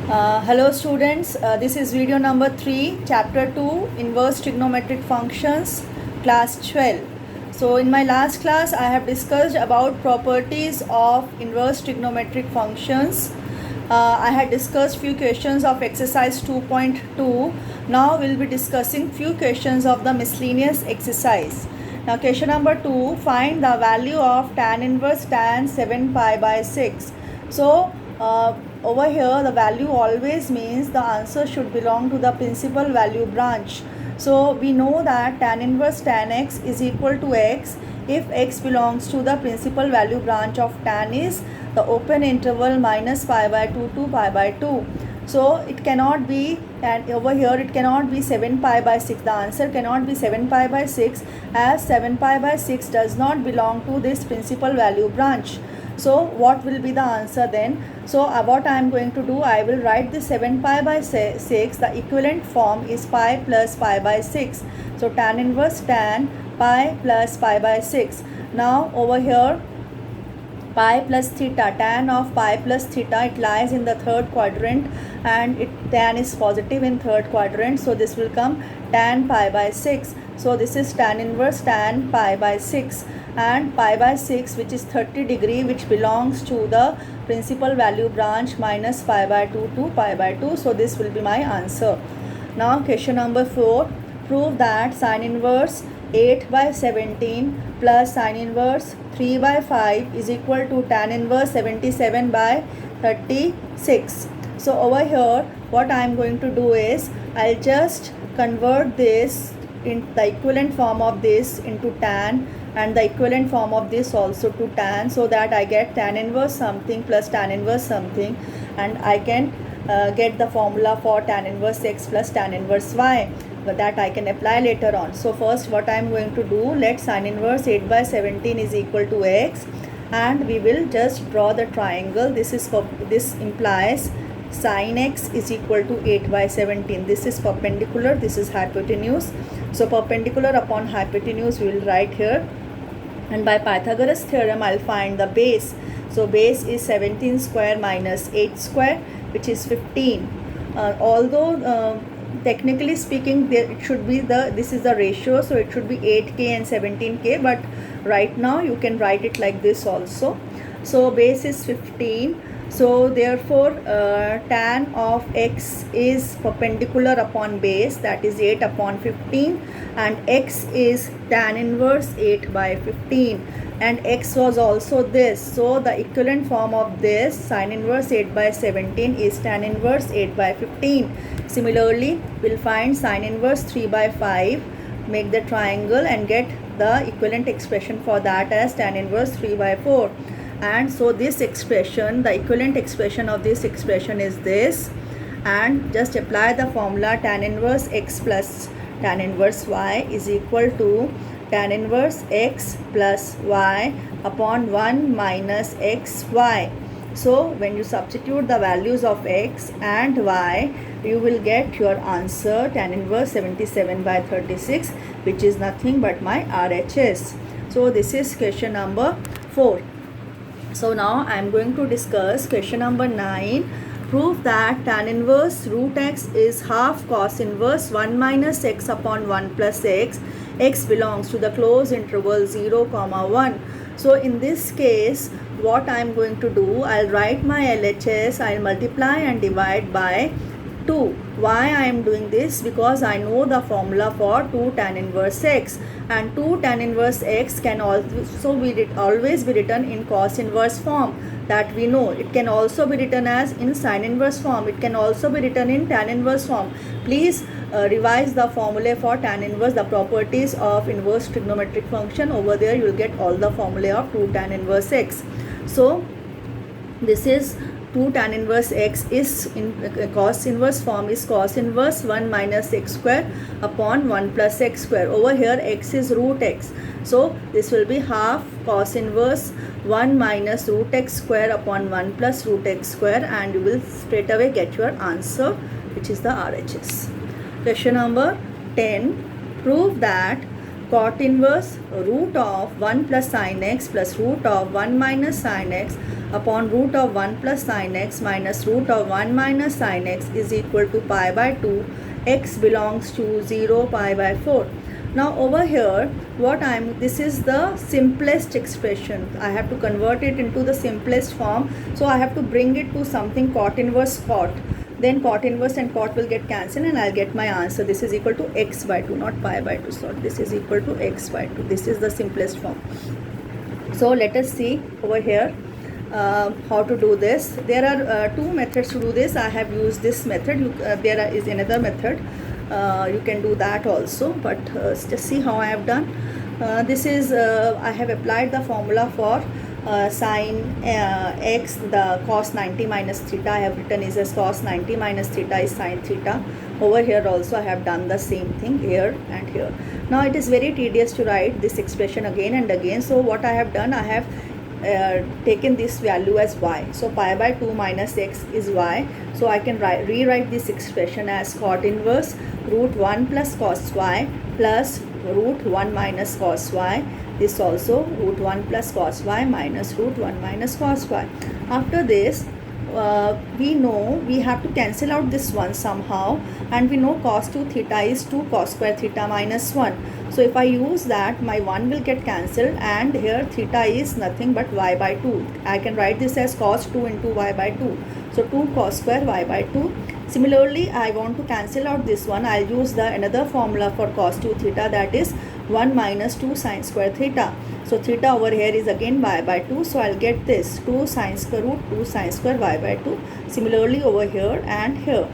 Hello students, this is video number 3, chapter 2, inverse trigonometric functions, class 12. So in my last class I have discussed about properties of inverse trigonometric functions. I had discussed few questions of exercise 2.2. Now we'll be discussing few questions of the miscellaneous exercise. Now question number 2, find the value of tan inverse tan 7 pi by 6. So over here the value always means the answer should belong to the principal value branch. So we know that tan inverse tan x is equal to x if x belongs to the principal value branch of tan is the open interval minus pi by 2 to pi by 2. So it cannot be, and over here it cannot be 7 pi by 6. The answer cannot be 7 pi by 6 as 7 pi by 6 does not belong to this principal value branch. So what will be the answer then? So what I am going to do, I will write the 7 pi by 6. The equivalent form is pi plus pi by 6. So tan inverse tan pi plus pi by 6. Now over here pi plus theta, tan of pi plus theta, it lies in the third quadrant and tan is positive in third quadrant. So this will come tan pi by 6. So this is tan inverse tan pi by 6, and pi by 6 which is 30 degree, which belongs to the principal value branch, minus pi by 2 to pi by 2. So this will be my answer. Now question number 4, prove that sin inverse 8 by 17 plus sin inverse 3 by 5 is equal to tan inverse 77 by 36. So over here what I am going to do is, I'll just convert this in the equivalent form of this into tan and the equivalent form of this also to tan, so that I get tan inverse something plus tan inverse something, and I can get the formula for tan inverse x plus tan inverse y, but that I can apply later on. So first what I am going to do, let sin inverse 8 by 17 is equal to x, and we will just draw the triangle. This implies sin x is equal to 8 by 17. This is perpendicular, this is hypotenuse. So perpendicular upon hypotenuse we will write here, and by Pythagoras theorem I'll find the base. So base is 17 square minus 8 square, which is 15. Although technically speaking it should be this is the ratio, so it should be 8k and 17k, but right now you can write it like this also. So base is 15. So therefore tan of x is perpendicular upon base, that is 8 upon 15, and x is tan inverse 8 by 15, and x was also this. So the equivalent form of this sin inverse 8 by 17 is tan inverse 8 by 15. Similarly we'll find sin inverse 3 by 5, make the triangle and get the equivalent expression for that as tan inverse 3 by 4. And so this expression, the equivalent expression of this expression is this, and just apply the formula tan inverse x plus tan inverse y is equal to tan inverse x plus y upon 1 minus xy. So when you substitute the values of x and y, you will get your answer tan inverse 77 by 36, which is nothing but my RHS. So this is question number 4. So now I am going to discuss question number 9. Prove that tan inverse root x is half cos inverse 1 minus x upon 1 plus x. X belongs to the closed interval 0, 1. So in this case what I am going to do, I'll write my LHS, I'll multiply and divide by 2. Why I am doing this? Because I know the formula for 2 tan inverse x, and 2 tan inverse x can also be always be written in cos inverse form, that we know. It can also be written as in sin inverse form, it can also be written in tan inverse form. Please revise the formula for tan inverse, the properties of inverse trigonometric function. Over there you will get all the formula of 2 tan inverse x. So this is 2 tan inverse x is in cos inverse form is cos inverse 1 minus x square upon 1 plus x square. Over here x is root x, so this will be half cos inverse 1 minus root x square upon 1 plus root x square, and you will straight away get your answer, which is the RHS. Question number 10. Prove that cot inverse root of 1 plus sin x plus root of 1 minus sin x upon root of 1 plus sin x minus root of 1 minus sin x is equal to pi by 2. X belongs to 0, pi by 4. Now over here this is the simplest expression. I have to convert it into the simplest form, so I have to bring it to something cot inverse cot. Then cot inverse and cot will get cancelled and I'll get my answer. This is equal to x by 2, not pi by 2. So this is equal to x by 2. This is the simplest form. So let us see over here how to do this. There are two methods to do this. I have used this method. There is another method. You can do that also, but just see how I have done. This is I have applied the formula for sin x, the cos 90 minus theta. I have written is as cos 90 minus theta is sin theta. Over here also I have done the same thing here and here. Now it is very tedious to write this expression again and again. So what I have done, I have taken this value as y. So pi by 2 minus x is y. So I can rewrite this expression as cot inverse root 1 plus cos y plus root 1 minus cos y. This also root 1 plus cos y minus root 1 minus cos y. After this, we know we have to cancel out this one somehow, and we know cos 2 theta is 2 cos square theta minus 1. So if I use that, my 1 will get cancelled, and here theta is nothing but y by 2. I can write this as cos 2 into y by 2. So 2 cos square y by 2. Similarly, I want to cancel out this one. I'll use the another formula for cos 2 theta, that is 1 minus 2 sin square theta. So theta over here is again y by 2. So I'll get this 2 sin square root 2 sin square y by 2. Similarly over here and here.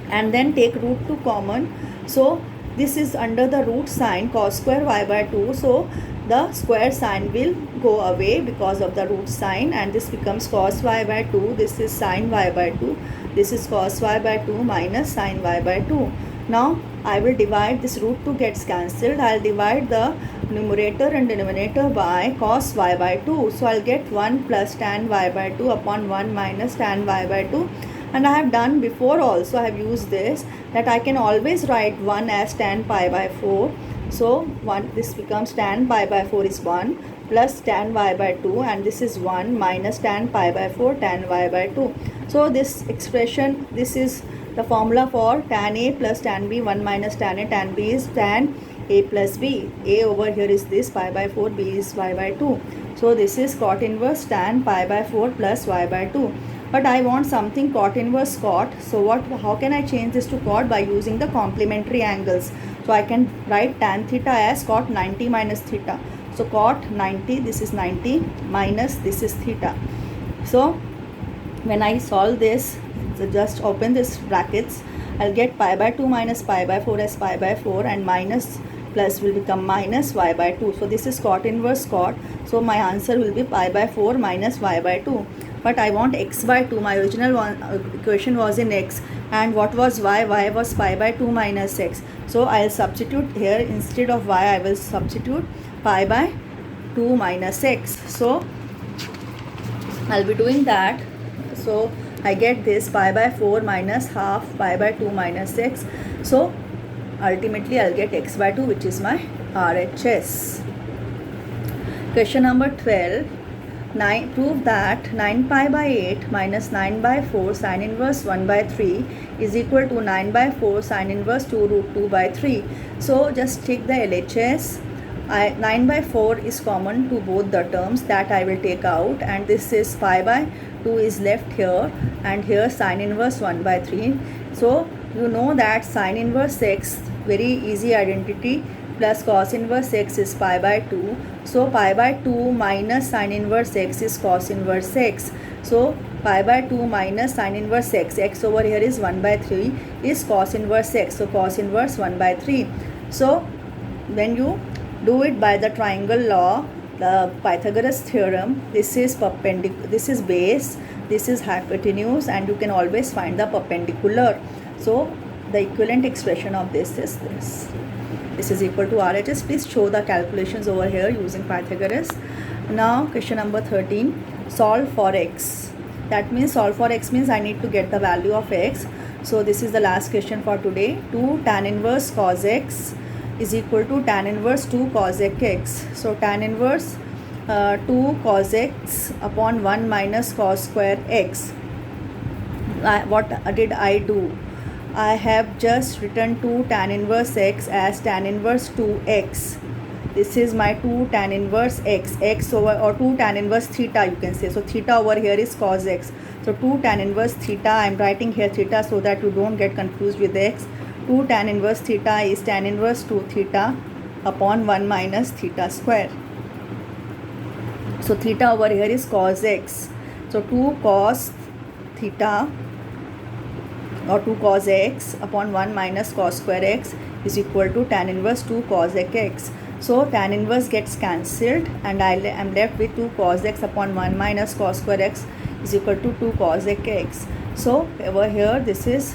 And then take root 2 common. So this is under the root sign cos square y by 2. So the square sign will go away because of the root sign, and this becomes cos y by 2. This is sin y by 2. This is cos y by 2 minus sin y by 2. Now I will divide, this root 2 gets cancelled. I will divide the numerator and denominator by cos y by 2. So I will get 1 plus tan y by 2 upon 1 minus tan y by 2. And I have done before also, I have used this, that I can always write 1 as tan pi by 4. So this becomes tan pi by 4 is 1 plus tan y by 2, and this is 1 minus tan pi by 4 tan y by 2. So this expression, this is the formula for tan A plus tan B. 1 minus tan A, tan B is tan A plus B. A over here is this pi by 4, B is y by 2. So this is cot inverse tan pi by 4 plus y by 2. But I want something cot inverse cot. So how can I change this to cot? By using the complementary angles. So I can write tan theta as cot 90 minus theta. So cot 90, this is 90 minus this is theta. So when I solve this, so just open this brackets, I'll get pi by 2 minus pi by 4 as pi by 4, and minus plus will become minus y by 2. So this is cot inverse cot. So my answer will be pi by 4 minus y by 2. But I want x by 2. My original equation was in x, and what was y? Y was pi by 2 minus x. So I'll substitute here, instead of y I will substitute pi by 2 minus x. So I'll be doing that. So I get this pi by 4 minus half pi by 2 minus x. So ultimately I'll get x by 2, which is my RHS. Question number 12. Prove that 9 pi by 8 minus 9 by 4 sin inverse 1 by 3 is equal to 9 by 4 sin inverse 2 root 2 by 3. So just take the LHS. 9 by 4 is common to both the terms, that I will take out, and this is pi by 2 is left here, and here sin inverse 1 by 3. So you know that sin inverse x, very easy identity, plus cos inverse x is pi by 2. So pi by 2 minus sin inverse x is cos inverse x. So pi by 2 minus sin inverse x, x over here is 1 by 3, is cos inverse x. So cos inverse 1 by 3. So when you do it by the triangle law, the Pythagoras theorem, this is perpendicular, this is base, this is hypotenuse, and you can always find the perpendicular. So the equivalent expression of this is this. This is equal to RHS. Please show the calculations over here using Pythagoras. Now question number 13. Solve for x. That means solve for x means I need to get the value of x. So this is the last question for today. 2 tan inverse cos x is equal to tan inverse 2 cosec x. So tan inverse 2 cos x upon 1 minus cos square x. What did I do? I have just written 2 tan inverse x as tan inverse 2x. This is my 2 tan inverse x over, or 2 tan inverse theta you can say. So theta over here is cos x. So 2 tan inverse theta, I am writing here theta so that you don't get confused with x. 2 tan inverse theta is tan inverse 2 theta upon 1 minus theta square. So theta over here is cos x. So 2 cos theta or 2 cos x upon 1 minus cos square x is equal to tan inverse 2 cos x. So tan inverse gets cancelled and I am left with 2 cos x upon 1 minus cos square x is equal to 2 cos x. So over here this is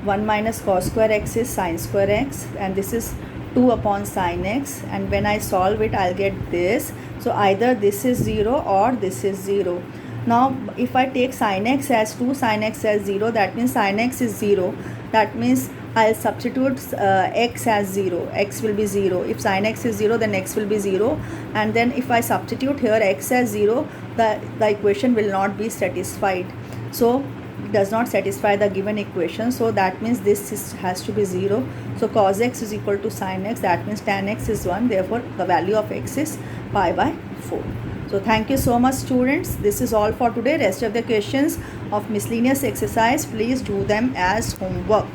1 minus cos square x is sin square x, and this is 2 upon sin x, and when I solve it I'll get this. So either this is 0 or this is 0. Now if I take sin x as 2, sin x as 0, that means sin x is 0. That means I'll substitute x as 0. X will be 0. If sin x is 0, then x will be 0. And then if I substitute here x as 0, the equation will not be satisfied. So it does not satisfy the given equation. So that means this has to be 0. So cos x is equal to sin x. That means tan x is 1. Therefore, the value of x is pi by 4. So thank you so much, students. This is all for today. Rest of the questions of miscellaneous exercise, please do them as homework.